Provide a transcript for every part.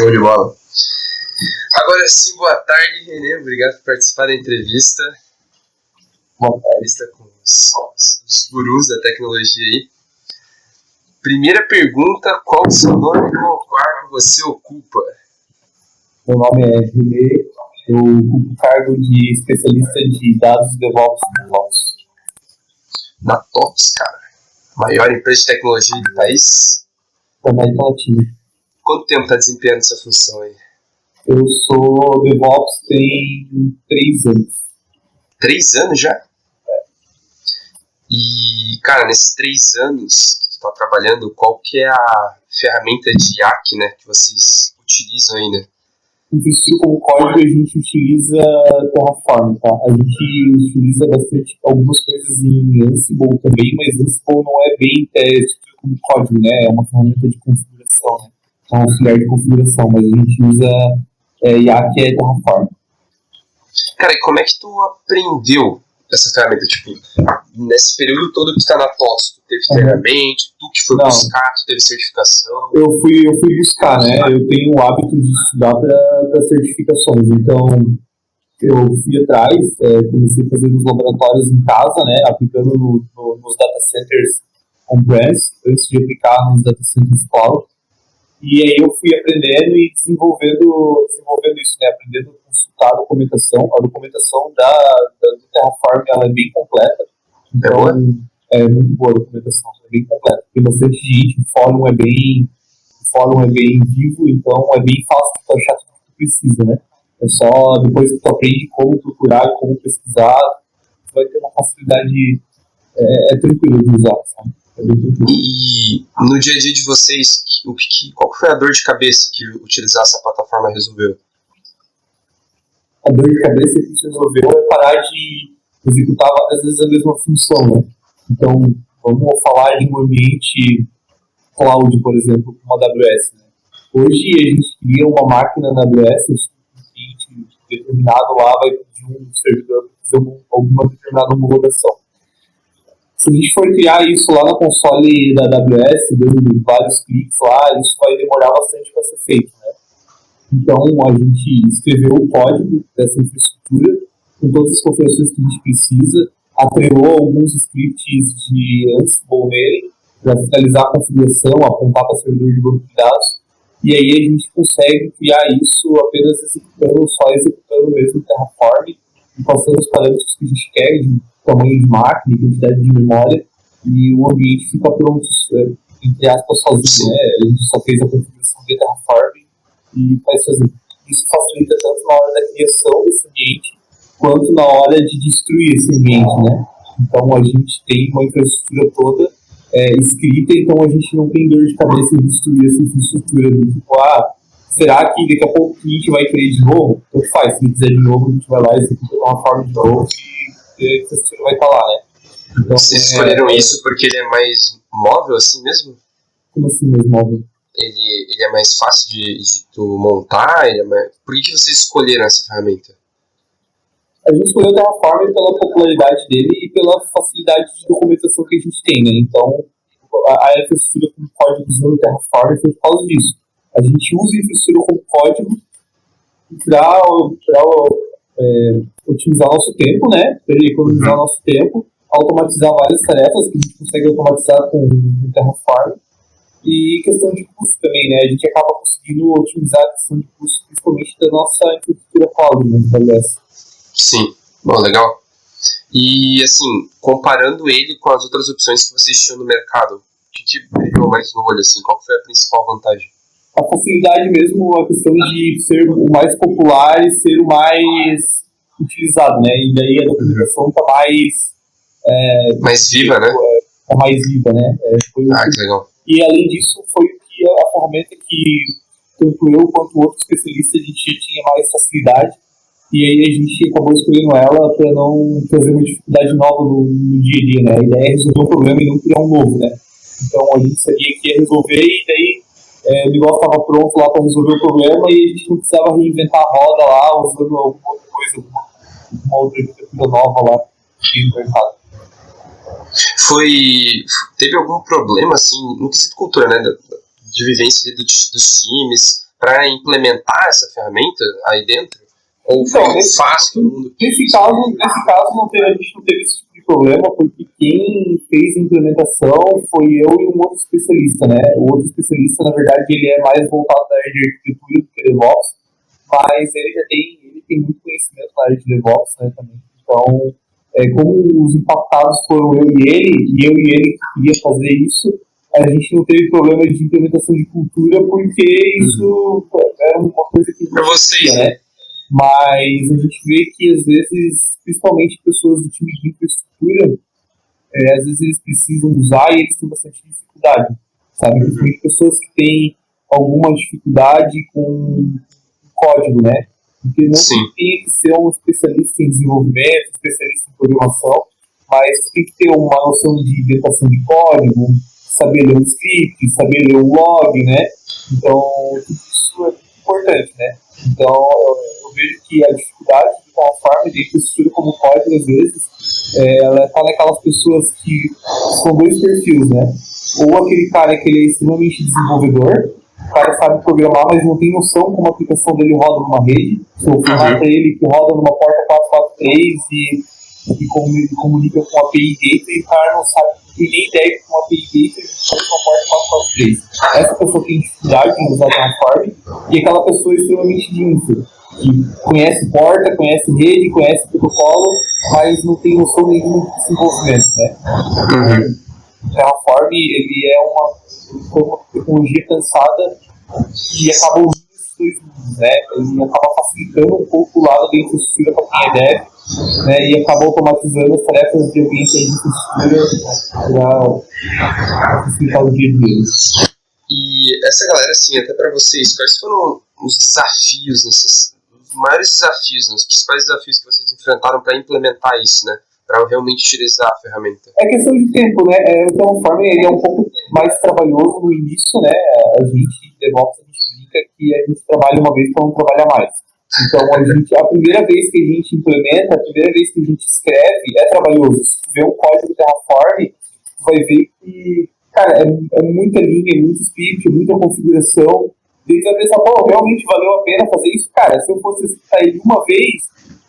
Show de bola. Agora sim, boa tarde, Renê. Obrigado por participar da entrevista. Uma entrevista com os gurus da tecnologia aí. Primeira pergunta, qual o seu nome e qual cargo você ocupa? Meu nome é Renê, eu ocupo o cargo de especialista de dados DevOps na TOTVS. Na TOTVS, cara. Maior empresa de tecnologia do país? Da América Latina. Quanto tempo está desempenhando essa função aí? Eu sou DevOps tem 3 anos. 3 anos já? E, cara, nesses 3 anos que tu está trabalhando, qual que é a ferramenta de IAC, né, que vocês utilizam aí, né? Infraestrutura como código, a gente utiliza Terraform, tá? A gente utiliza bastante algumas coisas em Ansible também, mas Ansible não é bem infraestrutura como código, né? É uma ferramenta de configuração, né? É um auxiliar de configuração, mas a gente usa IAC e Terraform. Cara, e como é que tu aprendeu essa ferramenta? Tipo, nesse período todo que tu tá na TOTVS, tu teve treinamento, tu que foi buscar, tu teve certificação? Eu fui buscar, né? Eu tenho o hábito de estudar para certificações, então eu fui atrás, comecei a fazer nos laboratórios em casa, né? Aplicando nos data centers on-premise, antes de aplicar nos data centers cloud. E aí eu fui aprendendo e desenvolvendo isso, né? Aprendendo a consultar a documentação. A documentação do Terraform, ela é bem completa. Então, é muito boa a documentação, é bem completa. Tem bastante gente, o fórum é bem vivo, então é bem fácil de tu achar tudo que tu precisa, né? É só depois que tu aprende como procurar e como pesquisar, tu vai ter uma facilidade, tranquilo de usar, sabe? E no dia a dia de vocês, qual foi a dor de cabeça que utilizar essa plataforma resolveu? A dor de cabeça que se resolveu é parar de executar várias vezes a mesma função, né? Então, vamos falar de um ambiente cloud, por exemplo, como a AWS, né? Hoje a gente cria uma máquina na AWS, um cliente determinado lá vai pedir um servidor para fazer alguma determinada homologação. Se a gente for criar isso lá na console da AWS, dando vários cliques lá, isso vai demorar bastante para ser feito, né? Então, a gente escreveu o código dessa infraestrutura com todas as configurações que a gente precisa, atrelou alguns scripts de Ansible nele para finalizar a configuração, apontar para o servidor de banco de dados, e aí a gente consegue criar isso apenas executando mesmo o Terraform e passando os parâmetros que a gente quer, de tamanho de máquina, quantidade de memória, e o ambiente fica pronto, entre aspas, sozinho, né? A gente só fez a configuração de Terraform e faz fazer. Isso facilita tanto na hora da criação desse ambiente, quanto na hora de destruir esse ambiente, né? Então a gente tem uma infraestrutura toda escrita, então a gente não tem dor de cabeça em destruir essa infraestrutura. Tipo, será que daqui a pouco a gente vai querer de novo? Então faz, se quiser de novo, a gente vai lá e executa uma forma de novo e a infraestrutura vai estar lá, né? Então, vocês escolheram isso porque ele é mais móvel assim mesmo? Como assim mais móvel? Ele é mais fácil de tu montar? Por que vocês escolheram essa ferramenta? A gente escolheu o Terraform pela popularidade dele e pela facilidade de documentação que a gente tem, né? Então, a infraestrutura como código usando o Terraform foi por causa disso. A gente usa a infraestrutura como código para otimizar nosso tempo, né? Para economizar nosso tempo, automatizar várias tarefas que a gente consegue automatizar com o Terraform. E questão de custo também, né? A gente acaba conseguindo otimizar a questão de custo, principalmente da nossa infraestrutura cloud, né? Da AWS. Sim, bom, legal. E assim, comparando ele com as outras opções que vocês tinham no mercado, o que brilhou mais no olho, assim? Qual foi a principal vantagem? A facilidade mesmo, a questão de ser o mais popular e ser o mais utilizado, né? E daí a documentação está mais viva, né? Tá mais viva, né? Que legal. E além disso, foi a ferramenta que tanto eu quanto o outro especialista a gente tinha mais facilidade. E aí a gente acabou escolhendo ela para não trazer uma dificuldade nova no dia a dia, né? A ideia é resolver um problema e não criar um novo, né? Então a gente sabia que ia resolver e daí o negócio estava pronto lá para resolver o problema e a gente não precisava reinventar a roda lá usando alguma outra coisa, alguma outra arquitetura nova lá no mercado. Teve algum problema, assim, no quesito cultura, né? De vivência dos times, para implementar essa ferramenta aí dentro? Ou foi fácil todo mundo? Nesse caso a gente não teve esse tipo de problema, porque quem fez a implementação foi eu e um outro especialista, né? O outro especialista, na verdade, ele é mais voltado na área de arquitetura do que DevOps, mas ele tem muito conhecimento na área de DevOps, né, também. Então, como os impactados foram eu e ele queria fazer isso, a gente não teve problema de implementação de cultura, porque isso era uma coisa que para vocês, né? Mas a gente vê que, às vezes, principalmente pessoas do time de infraestrutura, às vezes eles precisam usar e eles têm bastante dificuldade, sabe? Principalmente pessoas que têm alguma dificuldade com código, né? Porque não tem que ser um especialista em desenvolvimento, especialista em programação, mas tem que ter uma noção de identificação de código, saber ler um script, saber ler um log, né? Então, tudo isso é importante, né? Então, eu vejo que a dificuldade de uma forma de infraestrutura como código, às vezes, ela está naquelas pessoas que são dois perfis, né? Ou aquele cara que ele é extremamente desenvolvedor, o cara sabe programar, mas não tem noção como a aplicação dele roda numa rede. Se eu falar para ele que roda numa porta 443 e comunica com a API Gateway, o cara não sabe, não tem nem ideia que uma API Gateway faz uma porta 443. Essa pessoa tem dificuldade em usar Terraform, e aquela pessoa é extremamente de infra, que conhece porta, conhece rede, conhece protocolo, mas não tem noção nenhuma de desenvolvimento, né? O Terraform, ele é uma tecnologia cansada e acaba unindo esses dois mundos, né? Ele acaba facilitando um pouco o lado da infraestrutura para quem é dev, né? E acaba automatizando as tarefas de ambiente de infraestrutura para facilitar o dia a dia. E essa galera, assim, até para vocês, quais foram os desafios, os maiores desafios, os principais desafios que vocês enfrentaram para implementar isso, né? Para realmente utilizar a ferramenta? É questão de tempo, né? O Terraform ele é um pouco mais trabalhoso no início, né? A gente, DevOps, a gente brinca que a gente trabalha uma vez para não trabalhar mais. Então, a primeira vez que a gente implementa, a primeira vez que a gente escreve, é trabalhoso. Se tu vê um código Terraform, tu vai ver que, cara, é muita linha, é muito script, é muita configuração. Daí tu vai pensar, pô, realmente valeu a pena fazer isso? Cara, se eu fosse executar ele uma vez,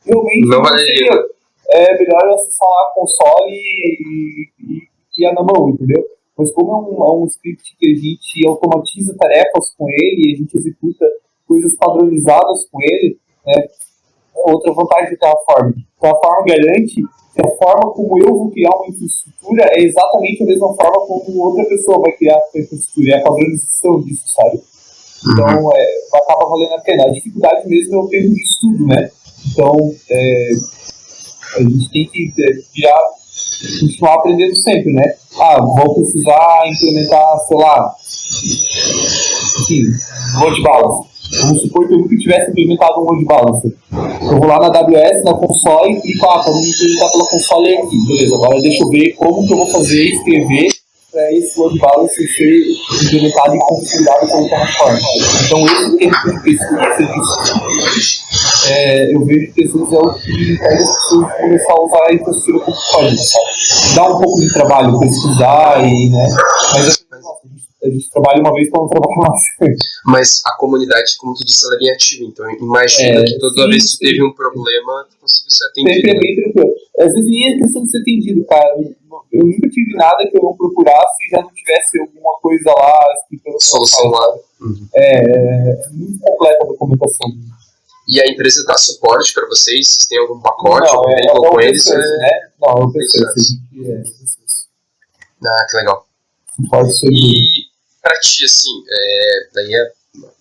realmente não valeria. É melhor eu acessar lá a console e ir na mão, entendeu? Mas como é um script que a gente automatiza tarefas com ele, a gente executa coisas padronizadas com ele, né? Outra vantagem do Terraform. O Terraform garante que a forma como eu vou criar uma infraestrutura é exatamente a mesma forma como outra pessoa vai criar a infraestrutura. É a padronização disso, sabe? Então, acaba valendo a pena. A dificuldade mesmo é o tempo de estudo, né? Então, a gente tem que continuar aprendendo sempre, né? Vou precisar implementar, sei lá, enfim, load balancer. Vamos supor que eu nunca tivesse implementado um load balancer. Eu vou lá na AWS, na console, e clico, para me implementar pela console aqui. Beleza, agora deixa eu ver como que eu vou fazer, escrever para esse load balancer ser implementado e configurado pelo Terraform. Então, esse tempo de pesquisa, eu vejo que às vezes é o que faz as pessoas começar a usar a infraestrutura como código, sabe? Dá um pouco de trabalho pesquisar, né? Mas a gente trabalha uma vez para não trabalhar mais. Mas a comunidade, como tu disse, ela é bem ativa, então imagina que toda vez que tu teve um problema, tu conseguiu ser atendido. Sempre é bem tranquilo. Às vezes nem é questão de ser atendido, cara. Eu nunca tive nada que eu não procurasse e já não tivesse alguma coisa lá explicando solução lá. É muito completa a documentação. E a empresa dá suporte para vocês? Vocês têm algum pacote? Não, com eles? Né? Não, eu pensei. Que legal. E para ti, assim, daí a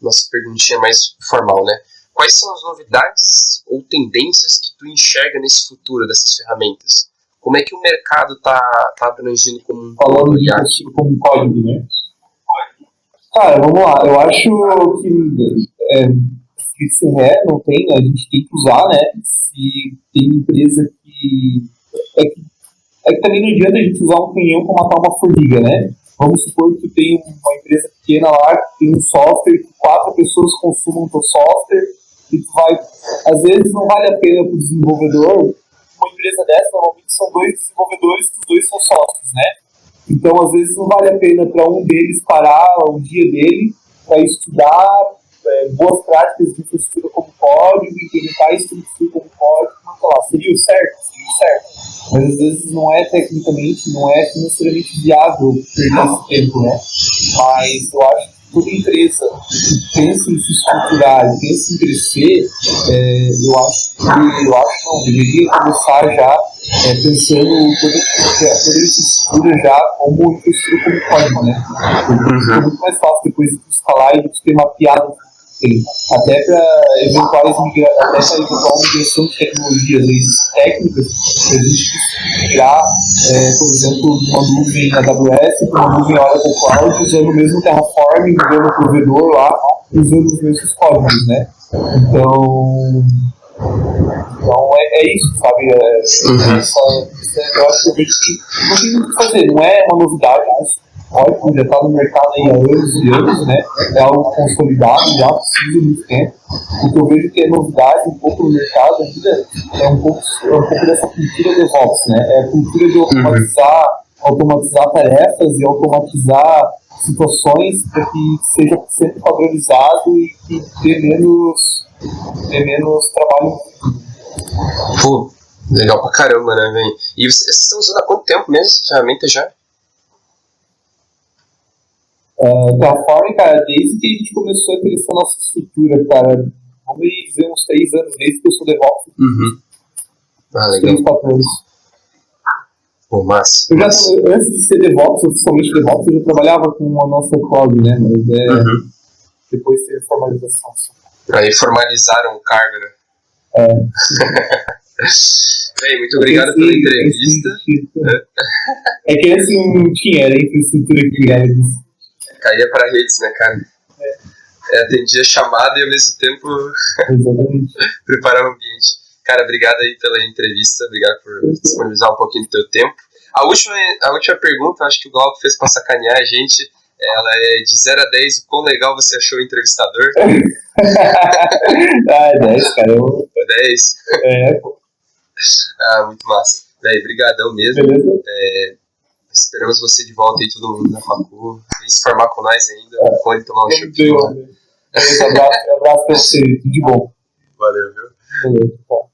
nossa perguntinha mais formal, né? Quais são as novidades ou tendências que tu enxerga nesse futuro dessas ferramentas? Como é que o mercado tá abrangindo como um falando de como código, né? Cara, vamos lá. Eu acho que se não tem, a gente tem que usar, né? Se tem empresa que... É que também não adianta a gente usar um canhão para matar uma formiga, né? Vamos supor que tu tem uma empresa pequena lá, que tem um software, que 4 pessoas consumam o teu software, e tu vai... Às vezes não vale a pena para o desenvolvedor. Uma empresa dessa, normalmente são 2 desenvolvedores, que os 2 são sócios, né? Então, às vezes não vale a pena para um deles parar o dia dele para estudar boas práticas de infraestrutura como código, implementar isso tudo como código, sei lá, seria o certo, mas às vezes não é tecnicamente, não é financeiramente viável perder esse tempo, né? Mas eu acho que toda empresa que pensa em se estruturar e pensa em crescer, eu acho não, deveria começar já pensando toda infraestrutura já como infraestrutura como código, né? Porque é muito mais fácil depois de escalar e de ter mapeado tem. Até para eventual migração de tecnologias técnicas, a gente migrar, por exemplo, de uma nuvem AWS para uma nuvem Oracle Cloud, usando o mesmo Terraform, mudando o provedor lá, usando os mesmos códigos, né? Então é isso, sabe? Eu acho que eu vejo que não tem muito o que fazer, não é uma novidade, código já está no mercado aí há anos e anos, né? É algo consolidado, já precisa de muito tempo. O que eu vejo que é novidade um pouco no mercado ainda é um pouco dessa cultura DevOps, né? É a cultura de automatizar tarefas e automatizar situações para que seja sempre padronizado e que dê menos trabalho. Pô, legal pra caramba, né, velho? E vocês estão usando há quanto tempo mesmo essa ferramenta já? Terraform, cara, desde que a gente começou a crescer a nossa estrutura, cara, vamos dizer uns 3 anos, desde que eu sou DevOps. Ah, legal. 3, 4 anos. Pô, massa. Antes de ser DevOps, oficialmente DevOps, eu já trabalhava com a nossa cloud, né, mas depois teve formalização. Aí formalizaram o cargo, né? Bem, muito obrigado pela entrevista. É que antes não tinha, era infraestrutura que era disso. Caía para redes, né, cara? Atendia chamada e ao mesmo tempo preparava o ambiente. Cara, obrigado aí pela entrevista, obrigado por disponibilizar um pouquinho do teu tempo. A última pergunta, acho que o Glauco fez pra sacanear a gente, ela é de 0 a 10, o quão legal você achou o entrevistador? 10, cara. 10? Pô. Muito massa. Véi, brigadão mesmo. Esperamos você de volta aí, todo mundo na facu. Vem se formar com nós ainda. Pode tomar um chupinho. Abraço pra você, tudo de bom. Valeu, viu? Valeu, tchau.